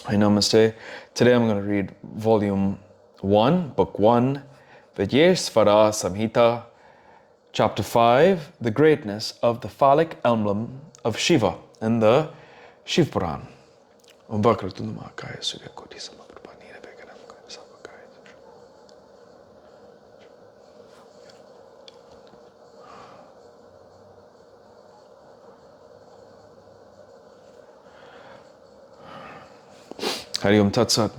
Hi, Namaste. Today I'm going to read Volume 1, Book 1, Vidyesvara Samhita, Chapter 5, The Greatness of the Phallic Emblem of Shiva in the Shiv Puran. Om Vakratunda Mahakaya Surya Koti Samaprabha Nirabhekaram Kaya Savakaya. Hari Om Tat Sat.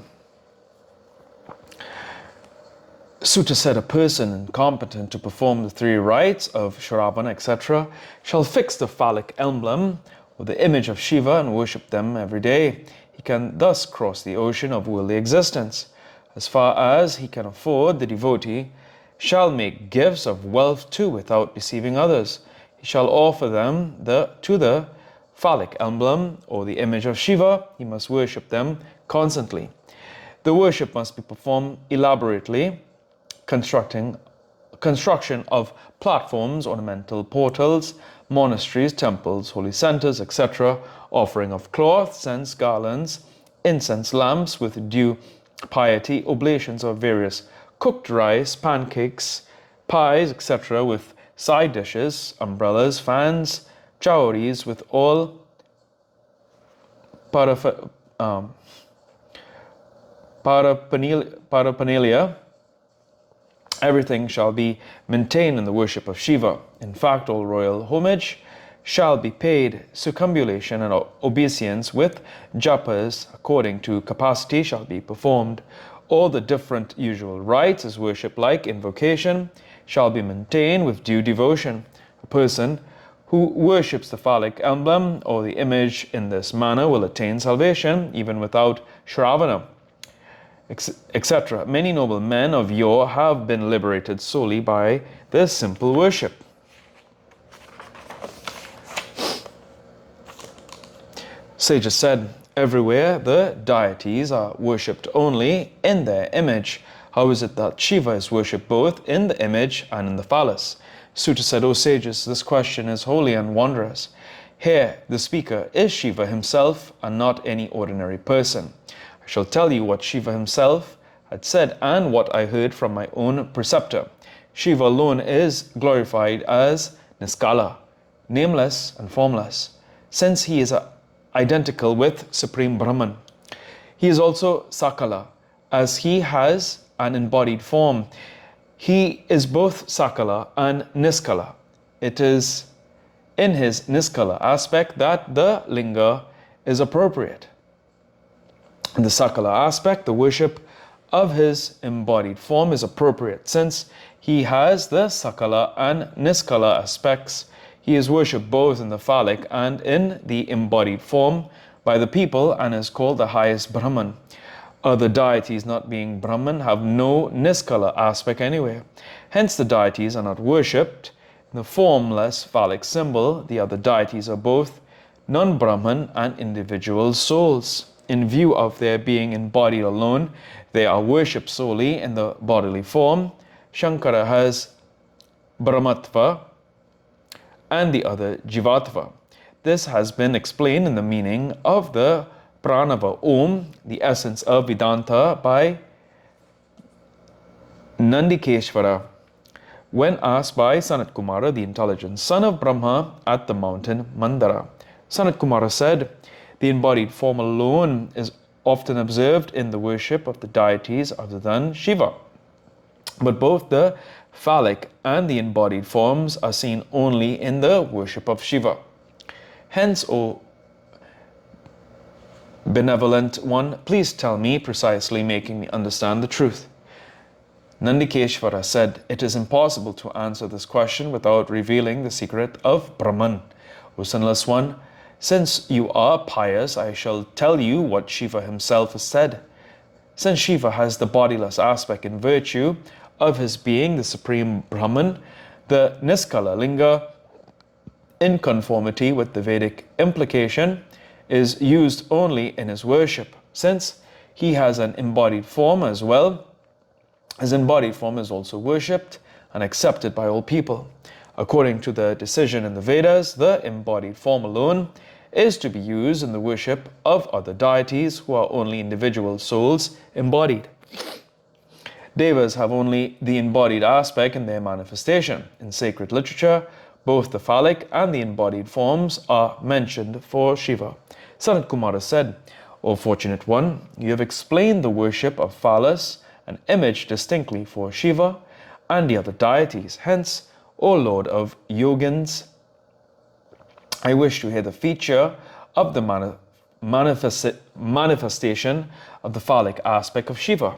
Sutta said a person incompetent to perform the three rites of Shravana, etc., shall fix the phallic emblem or the image of Shiva and worship them every day. He can thus cross the ocean of worldly existence. As far as he can afford, the devotee shall make gifts of wealth too without deceiving others. He shall offer them to the phallic emblem or the image of Shiva. He must worship them constantly. The worship must be performed elaborately. Construction of platforms, ornamental portals, monasteries, temples, holy centers, etc., offering of cloth, scents, garlands, incense lamps with due piety, oblations of various cooked rice, pancakes, pies, etc., with side dishes, umbrellas, fans, chowries, with all paraphernalia. Everything shall be maintained in the worship of Shiva. In fact, all royal homage shall be paid. Circumambulation and obeisance with japas according to capacity shall be performed. All the different usual rites as worship-like invocation shall be maintained with due devotion. A person who worships the phallic emblem or the image in this manner will attain salvation even without Shravana, etc. Many noble men of yore have been liberated solely by this simple worship. Sages said, everywhere the deities are worshipped only in their image. How is it that Shiva is worshipped both in the image and in the phallus? Sutta said, O sages, this question is holy and wondrous. Here, the speaker is Shiva himself and not any ordinary person. I shall tell you what Shiva himself had said and what I heard from my own preceptor. Shiva alone is glorified as Niskala, nameless and formless, since he is identical with Supreme Brahman. He is also Sakala, as he has an embodied form. He is both Sakala and Niskala. It is in his Niskala aspect that the Linga is appropriate. In the Sakala aspect, the worship of his embodied form is appropriate. Since he has the Sakala and Niskala aspects, he is worshipped both in the phallic and in the embodied form by the people and is called the highest Brahman. Other deities not being Brahman have no Niskala aspect anywhere. Hence the deities are not worshipped in the formless phallic symbol. The other deities are both non-Brahman and individual souls. In view of their being embodied alone, they are worshipped solely in the bodily form. Shankara has Brahmatva and the other Jivatva. This has been explained in the meaning of the Pranava Om, the essence of Vedanta, by Nandikeshvara, when asked by Sanat Kumara, the intelligent son of Brahma, at the mountain Mandara. Sanat Kumara said, the embodied form alone is often observed in the worship of the deities other than Shiva. But both the phallic and the embodied forms are seen only in the worship of Shiva. Hence, O benevolent one, please tell me precisely, making me understand the truth. Nandikeshvara said, it is impossible to answer this question without revealing the secret of Brahman. O sinless one, since you are pious, I shall tell you what Shiva himself has said. Since Shiva has the bodiless aspect in virtue of his being the supreme Brahman, the Niskala Linga, in conformity with the Vedic implication, is used only in his worship. Since he has an embodied form as well, his embodied form is also worshipped and accepted by all people. According to the decision in the Vedas, the embodied form alone is to be used in the worship of other deities who are only individual souls embodied. Devas have only the embodied aspect in their manifestation. In sacred literature, both the phallic and the embodied forms are mentioned for Shiva. Sanat Kumara said, "O fortunate one, you have explained the worship of phallus, an image distinctly for Shiva, and the other deities. Hence, O Lord of Yogins, I wish to hear the feature of the manifestation of the phallic aspect of Shiva."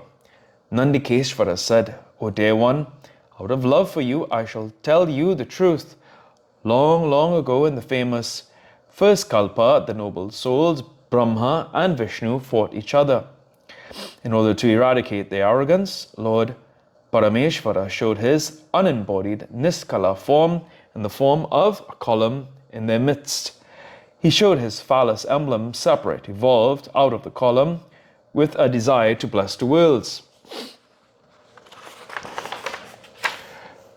Nandikeshvara said, "O dear one, out of love for you, I shall tell you the truth. Long, long ago in the famous first Kalpa, the noble souls Brahma and Vishnu fought each other. In order to eradicate their arrogance, Lord Parameshvara showed his unembodied Niskala form in the form of a column in their midst. He showed his phallus emblem separate, evolved out of the column, with a desire to bless the worlds.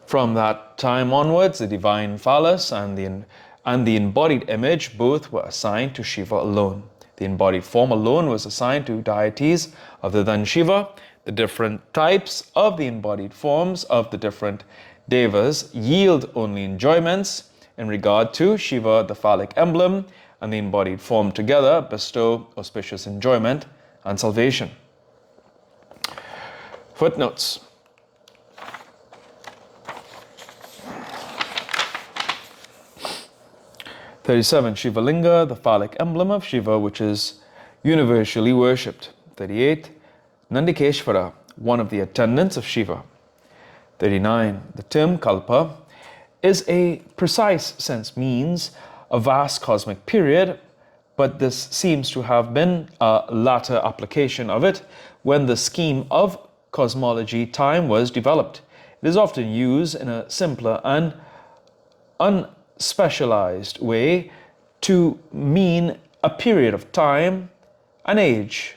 From that time onwards, the divine phallus and the embodied image both were assigned to Shiva alone. The embodied form alone was assigned to deities other than Shiva. The different types of the embodied forms of the different devas yield only enjoyments. In regard to Shiva, the phallic emblem and the embodied form together bestow auspicious enjoyment and salvation." Footnotes. "37. Shiva Linga, the phallic emblem of Shiva, which is universally worshipped. 38. Nandikeshvara, one of the attendants of Shiva. 39. The term Kalpa is a precise sense means a vast cosmic period, but this seems to have been a latter application of it when the scheme of cosmology time was developed. It is often used in a simpler and unspecialized way to mean a period of time, an age.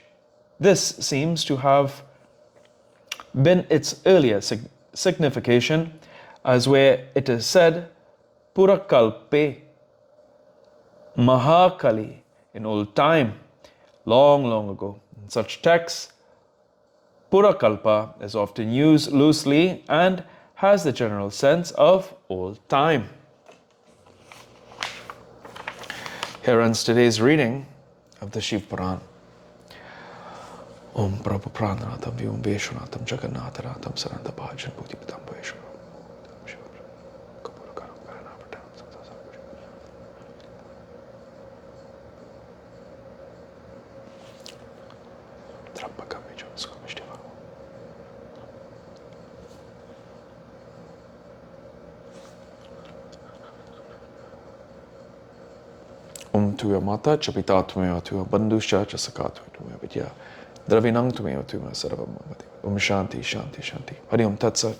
This seems to have been its earlier signification, as where it is said, Purakalpe, Mahakali, in old time, long, long ago. In such texts, Purakalpa is often used loosely and has the general sense of old time. Here ends today's reading of the Shiva Puran. Om Prabhu Prananatam Vyom Veshwanatam Jagannatanatam Saranda Bhajan Bhudipatam Veshwanatam. Om Tuya Mata Chapita Tumeva Tuya Bandusha Chasakatu Tumeva Vidya Dravinang Tumeva Tumeva Sarvam Om Shanti Shanti Shanti Hari Om Tat Sat.